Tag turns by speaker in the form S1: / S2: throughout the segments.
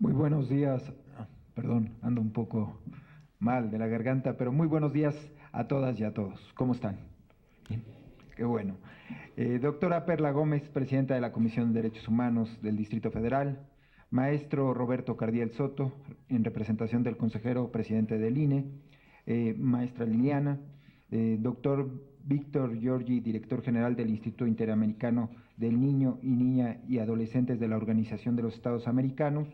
S1: Muy buenos días, perdón, ando un poco mal de la garganta, pero muy buenos días a todas y a todos. ¿Cómo están? Bien, qué bueno. Doctora Perla Gómez, presidenta de la Comisión de Derechos Humanos del Distrito Federal, maestro Roberto Cardiel Soto, en representación del consejero presidente del INE, maestra Liliana, doctor Víctor Giorgi, director general del Instituto Interamericano del Niño y Niña y Adolescentes de la Organización de los Estados Americanos,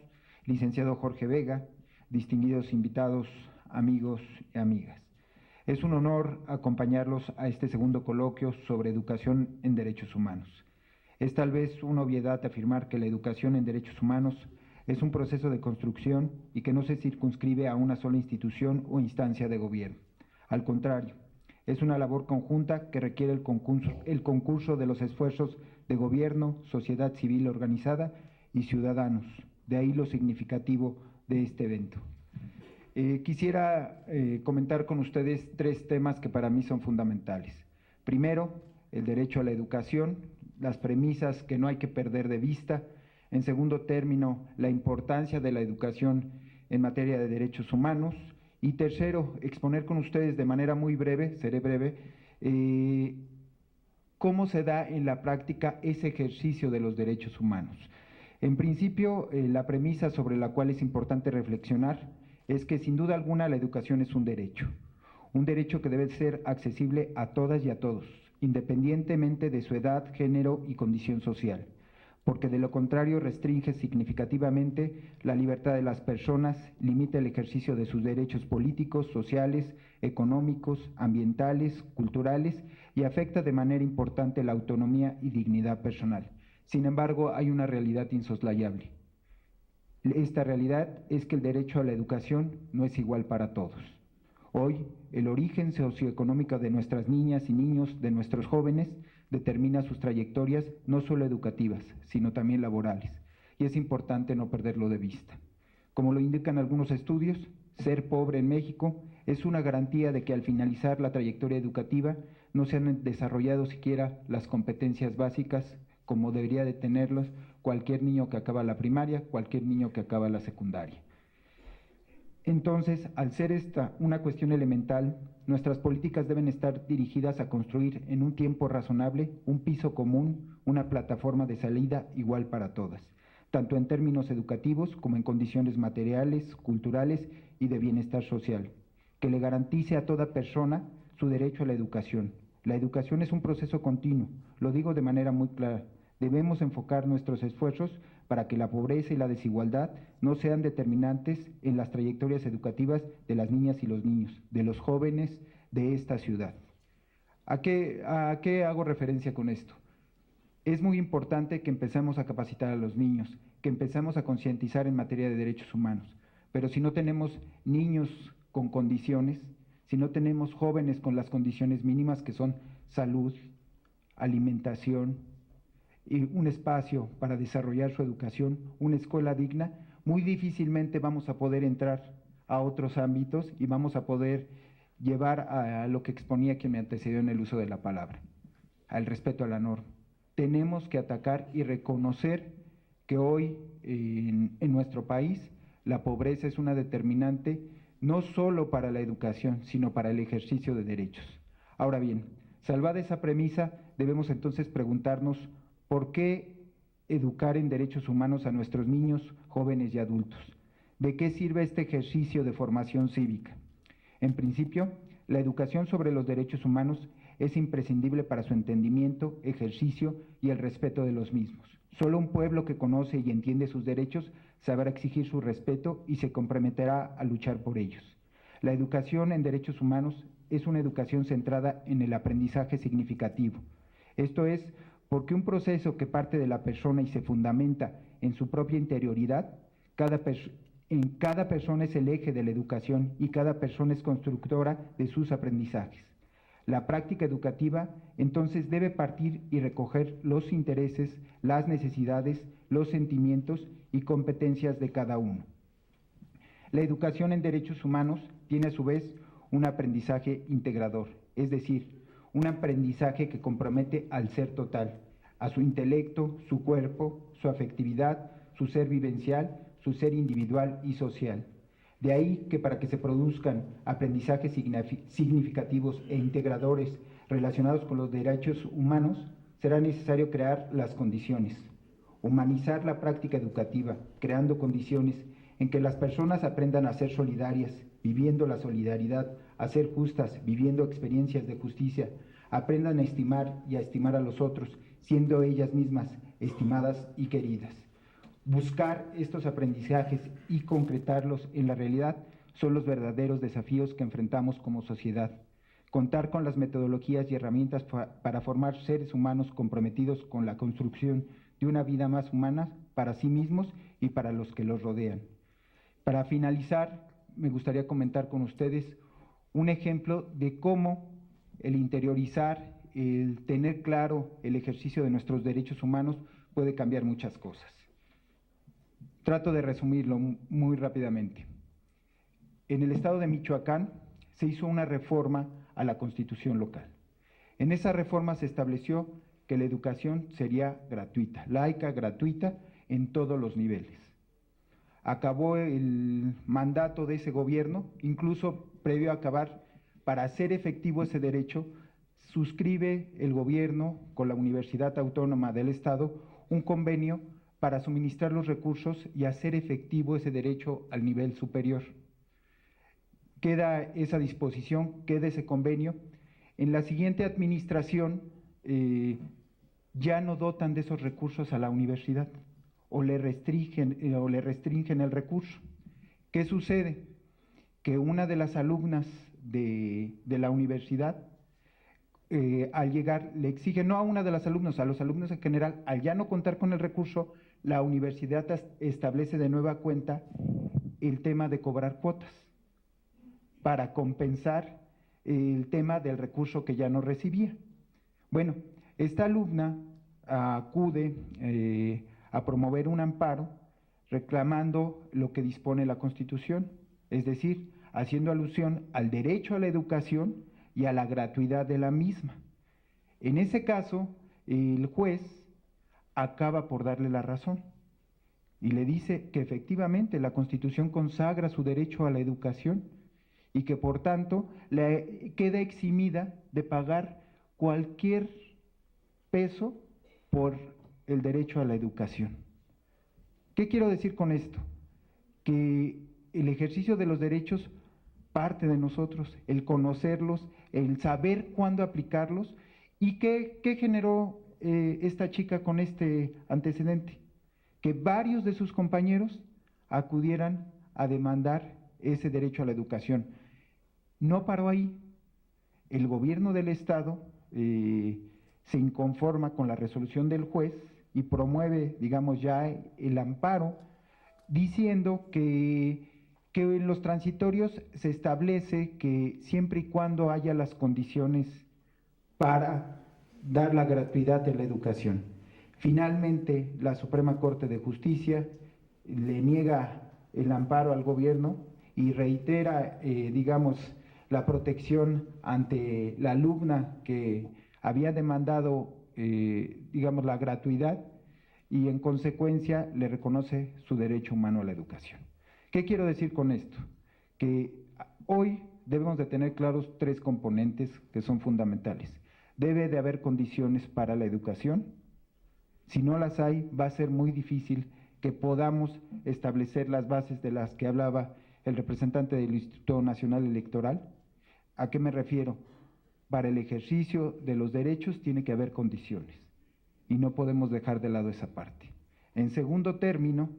S1: licenciado Jorge Vega, distinguidos invitados, amigos y amigas. Es un honor acompañarlos a este segundo coloquio sobre educación en derechos humanos. Es tal vez una obviedad afirmar que la educación en derechos humanos es un proceso de construcción y que no se circunscribe a una sola institución o instancia de gobierno. Al contrario, es una labor conjunta que requiere el concurso de los esfuerzos de gobierno, sociedad civil organizada y ciudadanos. De ahí lo significativo de este evento. Quisiera comentar con ustedes tres temas que para mí son fundamentales. Primero, el derecho a la educación, las premisas que no hay que perder de vista. En segundo término, la importancia de la educación en materia de derechos humanos. Y tercero, exponer con ustedes de manera muy breve, seré breve, cómo se da en la práctica ese ejercicio de los derechos humanos. En principio, la premisa sobre la cual es importante reflexionar es que sin duda alguna la educación es un derecho que debe ser accesible a todas y a todos, independientemente de su edad, género y condición social, porque de lo contrario restringe significativamente la libertad de las personas, limita el ejercicio de sus derechos políticos, sociales, económicos, ambientales, culturales y afecta de manera importante la autonomía y dignidad personal. Sin embargo, hay una realidad insoslayable. Esta realidad es que el derecho a la educación no es igual para todos. Hoy, el origen socioeconómico de nuestras niñas y niños, de nuestros jóvenes, determina sus trayectorias no solo educativas, sino también laborales, y es importante no perderlo de vista. Como lo indican algunos estudios, ser pobre en México es una garantía de que al finalizar la trayectoria educativa no se han desarrollado siquiera las competencias básicas como debería de tenerlos cualquier niño que acaba la primaria, cualquier niño que acaba la secundaria. Entonces, al ser esta una cuestión elemental, nuestras políticas deben estar dirigidas a construir en un tiempo razonable un piso común, una plataforma de salida igual para todas, tanto en términos educativos como en condiciones materiales, culturales y de bienestar social, que le garantice a toda persona su derecho a la educación. La educación es un proceso continuo, lo digo de manera muy clara. Debemos enfocar nuestros esfuerzos para que la pobreza y la desigualdad no sean determinantes en las trayectorias educativas de las niñas y los niños, de los jóvenes de esta ciudad. ¿A qué hago referencia con esto? Es muy importante que empecemos a capacitar a los niños, que empecemos a concientizar en materia de derechos humanos, pero si no tenemos niños con condiciones, si no tenemos jóvenes con las condiciones mínimas que son salud, alimentación, y un espacio para desarrollar su educación, una escuela digna, muy difícilmente vamos a poder entrar a otros ámbitos y vamos a poder llevar a lo que exponía quien me antecedió en el uso de la palabra, al respeto a la norma. Tenemos que atacar y reconocer que hoy en nuestro país la pobreza es una determinante no solo para la educación, sino para el ejercicio de derechos. Ahora bien, salvada esa premisa, debemos entonces preguntarnos ¿por qué educar en derechos humanos a nuestros niños, jóvenes y adultos? ¿De qué sirve este ejercicio de formación cívica? En principio, la educación sobre los derechos humanos es imprescindible para su entendimiento, ejercicio y el respeto de los mismos. Solo un pueblo que conoce y entiende sus derechos sabrá exigir su respeto y se comprometerá a luchar por ellos. La educación en derechos humanos es una educación centrada en el aprendizaje significativo. Esto es, porque un proceso que parte de la persona y se fundamenta en su propia interioridad, en cada persona es el eje de la educación y cada persona es constructora de sus aprendizajes. La práctica educativa entonces debe partir y recoger los intereses, las necesidades, los sentimientos y competencias de cada uno. La educación en derechos humanos tiene a su vez un aprendizaje integrador, es decir, un aprendizaje que compromete al ser total, a su intelecto, su cuerpo, su afectividad, su ser vivencial, su ser individual y social. De ahí que para que se produzcan aprendizajes significativos e integradores relacionados con los derechos humanos, será necesario crear las condiciones, humanizar la práctica educativa, creando condiciones en que las personas aprendan a ser solidarias, viviendo la solidaridad, a ser justas, viviendo experiencias de justicia, aprendan a estimar y a estimar a los otros, siendo ellas mismas estimadas y queridas. Buscar estos aprendizajes y concretarlos en la realidad son los verdaderos desafíos que enfrentamos como sociedad. Contar con las metodologías y herramientas para formar seres humanos comprometidos con la construcción de una vida más humana para sí mismos y para los que los rodean. Para finalizar, me gustaría comentar con ustedes un ejemplo de cómo el interiorizar, el tener claro el ejercicio de nuestros derechos humanos puede cambiar muchas cosas. Trato de resumirlo muy rápidamente. En el estado de Michoacán se hizo una reforma a la Constitución local. En esa reforma se estableció que la educación sería gratuita, laica, gratuita, en todos los niveles. Acabó el mandato de ese gobierno, incluso previo a acabar, para hacer efectivo ese derecho, suscribe el gobierno con la Universidad Autónoma del Estado un convenio para suministrar los recursos y hacer efectivo ese derecho al nivel superior. Queda esa disposición, queda ese convenio. En la siguiente administración ya no dotan de esos recursos a la universidad o le restringen el recurso. ¿Qué sucede? Que una de las alumnas de la universidad, al llegar, le exige, no a una de las alumnas, a los alumnos en general, al ya no contar con el recurso, la universidad establece de nueva cuenta el tema de cobrar cuotas para compensar el tema del recurso que ya no recibía. Bueno, esta alumna acude a promover un amparo reclamando lo que dispone la Constitución, es decir, haciendo alusión al derecho a la educación y a la gratuidad de la misma. En ese caso, el juez acaba por darle la razón y le dice que efectivamente la Constitución consagra su derecho a la educación y que por tanto le queda eximida de pagar cualquier peso por el derecho a la educación. ¿Qué quiero decir con esto? Que el ejercicio de los derechos parte de nosotros, el conocerlos, el saber cuándo aplicarlos. ¿Y qué generó esta chica con este antecedente? Que varios de sus compañeros acudieran a demandar ese derecho a la educación. No paró ahí. El gobierno del Estado se inconforma con la resolución del juez y promueve, digamos, ya el amparo, diciendo que en los transitorios se establece que siempre y cuando haya las condiciones para dar la gratuidad de la educación. Finalmente, la Suprema Corte de Justicia le niega el amparo al gobierno y reitera, digamos, la protección ante la alumna que había demandado, digamos, la gratuidad y en consecuencia le reconoce su derecho humano a la educación. ¿Qué quiero decir con esto? Que hoy debemos de tener claros tres componentes que son fundamentales. Debe de haber condiciones para la educación. Si no las hay, va a ser muy difícil que podamos establecer las bases de las que hablaba el representante del Instituto Nacional Electoral. ¿A qué me refiero? Para el ejercicio de los derechos tiene que haber condiciones y no podemos dejar de lado esa parte. En segundo término,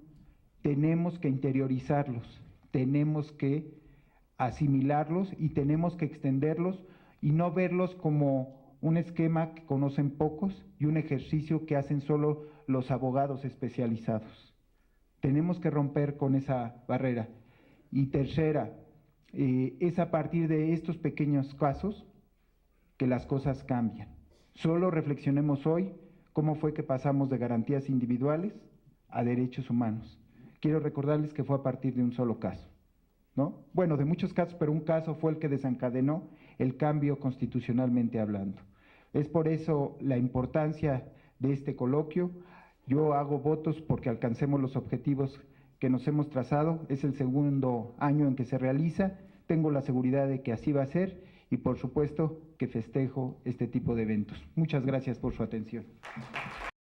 S1: tenemos que interiorizarlos, tenemos que asimilarlos y tenemos que extenderlos y no verlos como un esquema que conocen pocos y un ejercicio que hacen solo los abogados especializados. Tenemos que romper con esa barrera. Y tercera, es a partir de estos pequeños casos que las cosas cambian. Solo reflexionemos hoy cómo fue que pasamos de garantías individuales a derechos humanos. Quiero recordarles que fue a partir de un solo caso, ¿no? Bueno, de muchos casos, pero un caso fue el que desencadenó el cambio constitucionalmente hablando. Es por eso la importancia de este coloquio. Yo hago votos porque alcancemos los objetivos que nos hemos trazado. Es el segundo año en que se realiza. Tengo la seguridad de que así va a ser y, por supuesto, que festejo este tipo de eventos. Muchas gracias por su atención.